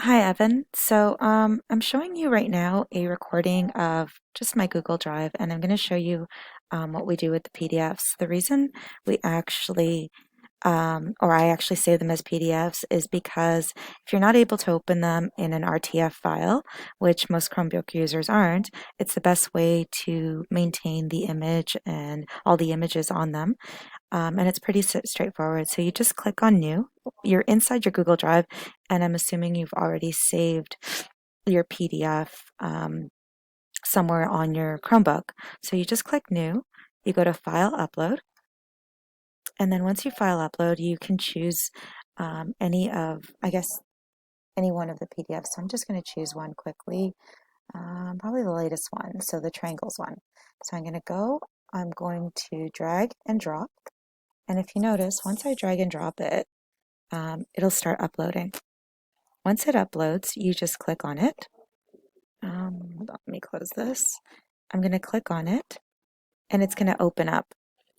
Hi, Evan. I'm showing you right now a recording of just my Google Drive, and I'm going to show you what we do with the PDFs. The reason we actually, or I actually save them as PDFs, is because if you're not able to open them in an RTF file, which most Chromebook users aren't, it's the best way to maintain the image and all the images on them. And it's pretty straightforward. So you just click on New. You're inside your Google Drive, and I'm assuming you've already saved your PDF somewhere on your Chromebook. So you just click New, you go to File Upload, and then once you file upload, you can choose any of, I guess, any one of the PDFs. So I'm just going to choose one quickly, probably the latest one, so the triangles one. So I'm going to drag and drop. And if you notice, once I drag and drop it, it'll start uploading. Once it uploads, you just click on it. Hold on, let me close this. I'm going to click on it, and it's going to open up.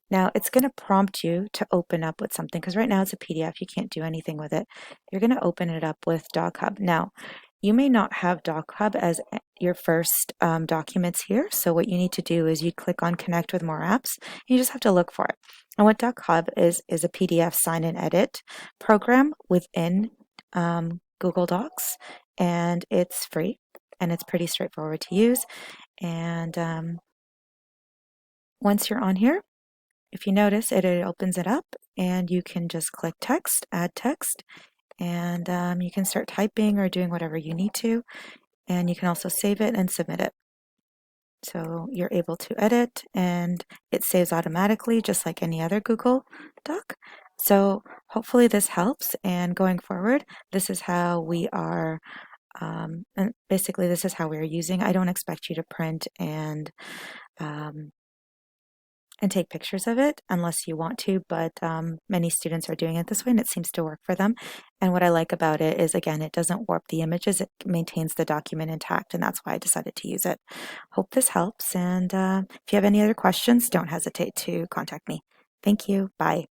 Now, it's going to prompt you to open up with something, because right now it's a PDF. You can't do anything with it. You're going to open it up with DocHub. Now, you may not have DocHub as your first documents here, so what you need to do is you click on Connect with More Apps. You just have to look for it. And what DocHub is a PDF sign and edit program within Google Docs, and it's free, and it's pretty straightforward to use. And once you're on here, if you notice, it opens it up, and you can just click text, add text, and you can start typing or doing whatever you need to, and you can also save it and submit it. So you're able to edit, and it saves automatically just like any other Google Doc. So hopefully this helps, and going forward, this is how we are, and basically this is how we're using. I don't expect you to print um, and take pictures of it unless you want to, but many students are doing it this way, and it seems to work for them. And what I like about it is, again, it doesn't warp the images, it maintains the document intact, and that's why I decided to use it. Hope this helps, and if you have any other questions, don't hesitate to contact me. Thank you. Bye.